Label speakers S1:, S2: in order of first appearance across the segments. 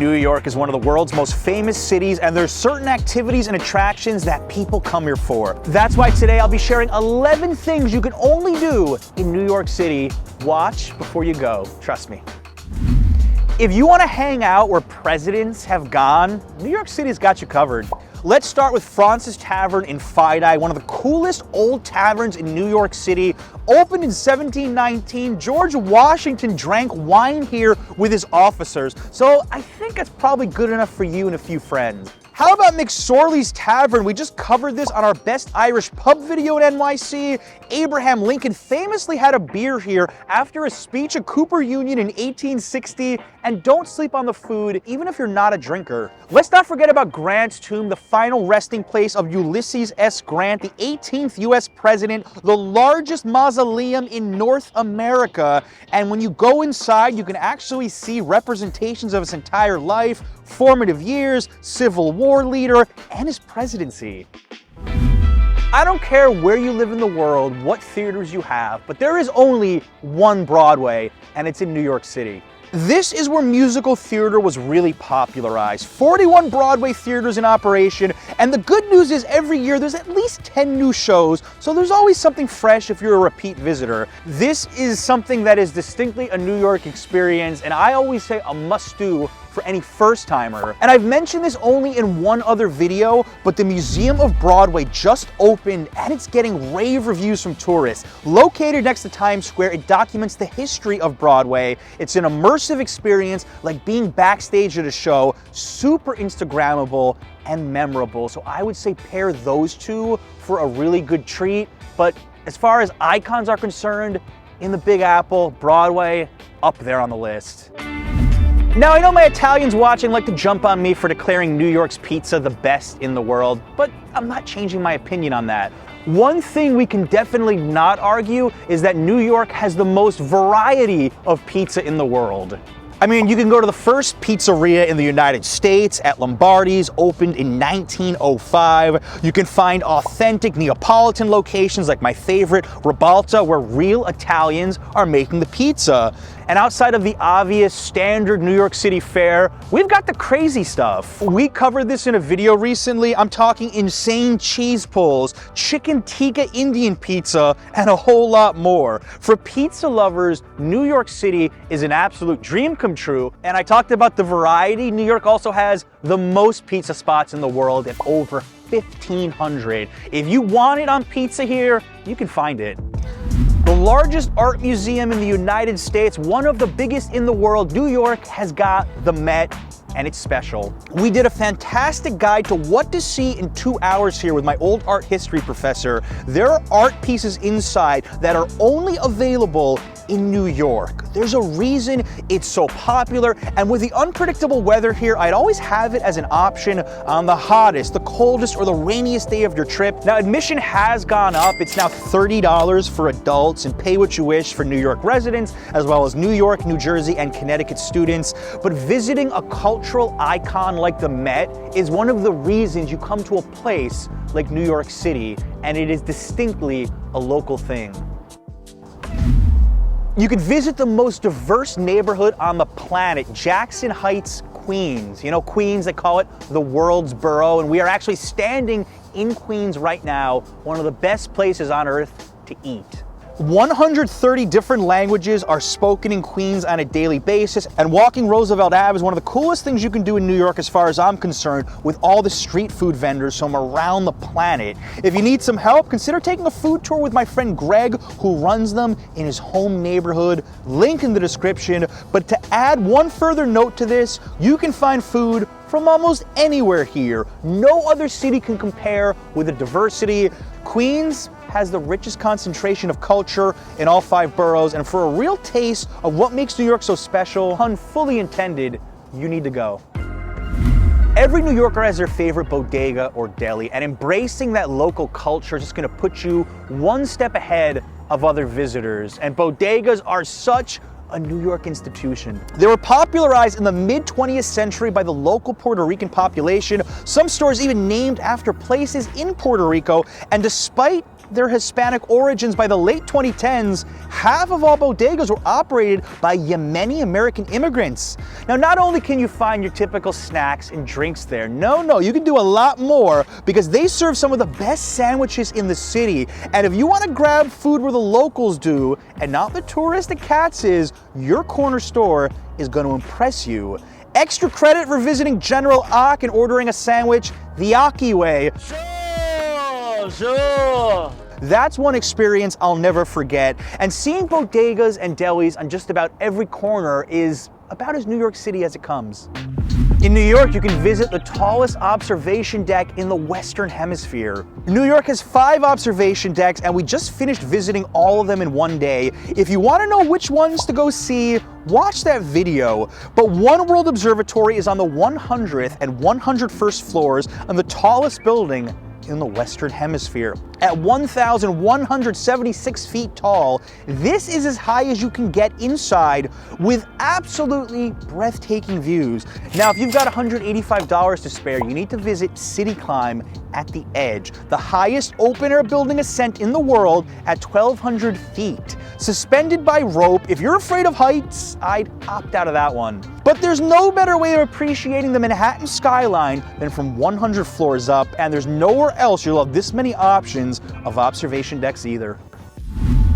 S1: New York is one of the world's most famous cities, and there's certain activities and attractions that people come here for. That's why today I'll be sharing 11 things you can only do in New York City. Watch before you go, trust me. If you want to hang out where presidents have gone, New York City's got you covered. Let's start with Francis Tavern in Fidei, one of the coolest old taverns in New York City. Opened in 1719, George Washington drank wine here with his officers, so I think that's probably good enough for you and a few friends. How about McSorley's Tavern? We just covered this on our Best Irish Pub video in NYC. Abraham Lincoln famously had a beer here after a speech at Cooper Union in 1860. And don't sleep on the food, even if you're not a drinker. Let's not forget about Grant's Tomb, the final resting place of Ulysses S. Grant, the 18th US president, the largest mausoleum in North America. And when you go inside, you can actually see representations of his entire life, formative years, Civil War leader, and his presidency. I don't care where you live in the world, what theaters you have, but there is only one Broadway, and it's in New York City. This is where musical theater was really popularized. 41 Broadway theaters in operation, and the good news is every year there's at least 10 new shows, so there's always something fresh if you're a repeat visitor. This is something that is distinctly a New York experience, and I always say a must-do for any first-timer. And I've mentioned this only in one other video, but the Museum of Broadway just opened and it's getting rave reviews from tourists. Located next to Times Square, it documents the history of Broadway. It's an immersive experience like being backstage at a show, super Instagrammable and memorable. So I would say pair those two for a really good treat. But as far as icons are concerned, in the Big Apple, Broadway, up there on the list. Now, I know my Italians watching like to jump on me for declaring New York's pizza the best in the world, but I'm not changing my opinion on that. One thing we can definitely not argue is that New York has the most variety of pizza in the world. I mean, you can go to the first pizzeria in the United States at Lombardi's, opened in 1905. You can find authentic Neapolitan locations like my favorite, Ribalta, where real Italians are making the pizza. And outside of the obvious standard New York City fare, we've got the crazy stuff. We covered this in a video recently. I'm talking insane cheese pulls, chicken tikka Indian pizza, and a whole lot more. For pizza lovers, New York City is an absolute dream come true. And I talked about the variety. New York also has the most pizza spots in the world at over 1,500. If you want it on pizza here, you can find it. The largest art museum in the United States, one of the biggest in the world, New York has got the Met, and it's special. We did a fantastic guide to what to see in 2 hours here with my old art history professor. There are art pieces inside that are only available in New York. There's a reason it's so popular, and with the unpredictable weather here, I'd always have it as an option on the hottest, the coldest, or the rainiest day of your trip. Now, admission has gone up. It's now $30 for adults and pay what you wish for New York residents, as well as New York, New Jersey, and Connecticut students. But visiting a cultural icon like the Met is one of the reasons you come to a place like New York City, and it is distinctly a local thing. You could visit the most diverse neighborhood on the planet, Jackson Heights, Queens. You know, Queens, they call it the world's borough, and we are actually standing in Queens right now, one of the best places on earth to eat. 130 different languages are spoken in Queens on a daily basis, and walking Roosevelt Ave is one of the coolest things you can do in New York as far as I'm concerned, with all the street food vendors from around the planet. If you need some help, consider taking a food tour with my friend Greg, who runs them in his home neighborhood. Link in the description. But to add one further note to this, you can find food from almost anywhere here. No other city can compare with the diversity. Queens has the richest concentration of culture in all 5 boroughs, and for a real taste of what makes New York so special, pun fully intended, you need to go. Every New Yorker has their favorite bodega or deli, and embracing that local culture is just gonna put you one step ahead of other visitors. And bodegas are such a New York institution. They were popularized in the mid-20th century by the local Puerto Rican population, some stores even named after places in Puerto Rico, and despite their Hispanic origins by the late 2010s, half of all bodegas were operated by Yemeni American immigrants. Now, not only can you find your typical snacks and drinks there, no, you can do a lot more because they serve some of the best sandwiches in the city. And if you want to grab food where the locals do and not the touristic Katz's, your corner store is going to impress you. Extra credit for visiting General Ak and ordering a sandwich the Aki way. Sure. That's one experience I'll never forget. And seeing bodegas and delis on just about every corner is about as New York City as it comes. In New York, you can visit the tallest observation deck in the Western Hemisphere. New York has 5 observation decks, and we just finished visiting all of them in one day. If you want to know which ones to go see, watch that video. But One World Observatory is on the 100th and 101st floors on the tallest building in the Western Hemisphere. At 1,176 feet tall, this is as high as you can get inside with absolutely breathtaking views. Now, if you've got $185 to spare, you need to visit City Climb at the Edge, the highest open-air building ascent in the world at 1,200 feet. Suspended by rope. If you're afraid of heights, I'd opt out of that one. But there's no better way of appreciating the Manhattan skyline than from 100 floors up, and there's nowhere else you'll have this many options of observation decks either.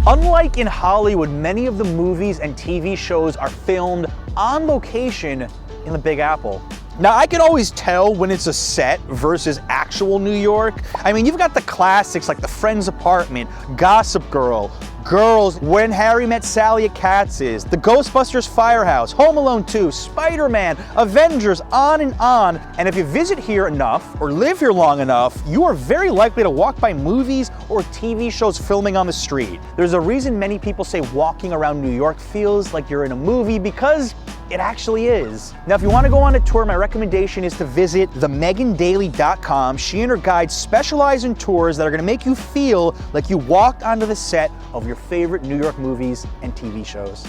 S1: Unlike in Hollywood, many of the movies and TV shows are filmed on location in the Big Apple. Now, I can always tell when it's a set versus actual New York. I mean, you've got the classics like The Friend's Apartment, Gossip Girl, Girls, When Harry Met Sally at Katz's, The Ghostbusters Firehouse, Home Alone 2, Spider-Man, Avengers, on and on. And if you visit here enough or live here long enough, you are very likely to walk by movies or TV shows filming on the street. There's a reason many people say walking around New York feels like you're in a movie, because it actually is. Now, if you want to go on a tour, my recommendation is to visit themegandaly.com. She and her guides specialize in tours that are going to make you feel like you walked onto the set of your favorite New York movies and TV shows.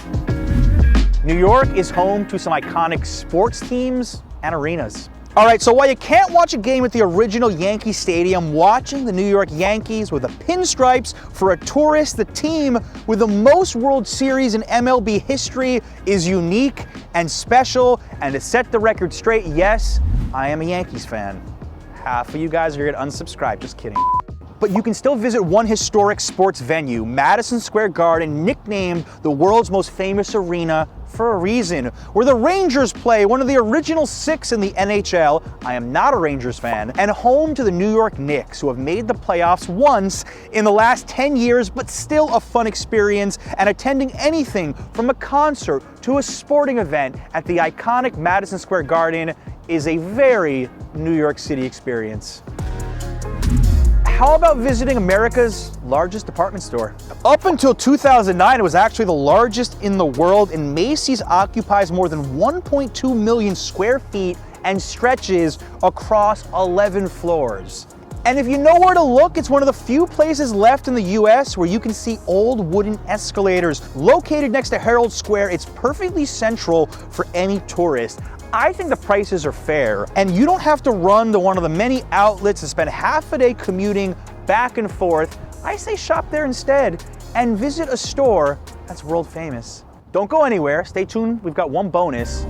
S1: New York is home to some iconic sports teams and arenas. All right, so while you can't watch a game at the original Yankee Stadium, watching the New York Yankees with the pinstripes for a tourist, the team with the most World Series in MLB history, is unique and special. And to set the record straight, yes, I am a Yankees fan. Half of you guys are here to unsubscribe, just kidding. But you can still visit one historic sports venue, Madison Square Garden, nicknamed the world's most famous arena for a reason, where the Rangers play, one of the original 6 in the NHL. I am not a Rangers fan. And home to the New York Knicks, who have made the playoffs once in the last 10 years, but still a fun experience. And attending anything from a concert to a sporting event at the iconic Madison Square Garden is a very New York City experience. How about visiting America's largest department store? Up until 2009, it was actually the largest in the world, and Macy's occupies more than 1.2 million square feet and stretches across 11 floors. And if you know where to look, it's one of the few places left in the US where you can see old wooden escalators. Located next to Herald Square, it's perfectly central for any tourist. I think the prices are fair, and you don't have to run to one of the many outlets and spend half a day commuting back and forth. I say shop there instead and visit a store that's world famous. Don't go anywhere, stay tuned, we've got one bonus.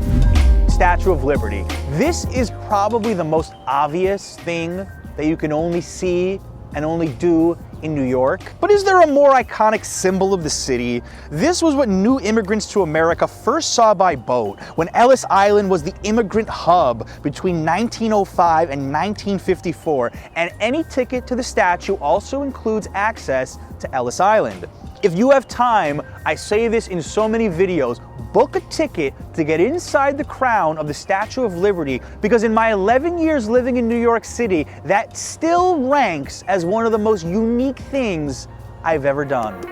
S1: Statue of Liberty. This is probably the most obvious thing that you can only see and only do in New York. But is there a more iconic symbol of the city? This was what new immigrants to America first saw by boat, when Ellis Island was the immigrant hub between 1905 and 1954, and any ticket to the statue also includes access to Ellis Island. If you have time, I say this in so many videos, book a ticket to get inside the crown of the Statue of Liberty, because in my 11 years living in New York City, that still ranks as one of the most unique things I've ever done.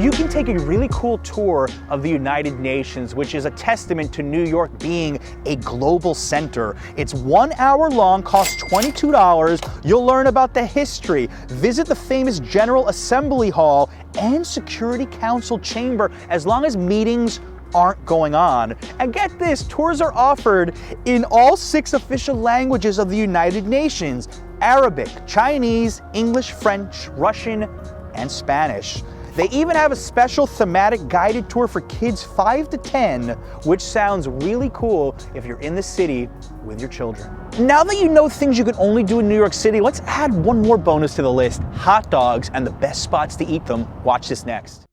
S1: You can take a really cool tour of the United Nations, which is a testament to New York being a global center. It's 1 hour long, costs $22. You'll learn about the history, visit the famous General Assembly Hall and Security Council chamber, as long as meetings aren't going on. And get this, tours are offered in all 6 official languages of the United Nations. Arabic, Chinese, English, French, Russian, and Spanish. They even have a special thematic guided tour for kids 5 to 10, which sounds really cool if you're in the city with your children. Now that you know things you can only do in New York City, let's add one more bonus to the list: hot dogs and the best spots to eat them. Watch this next.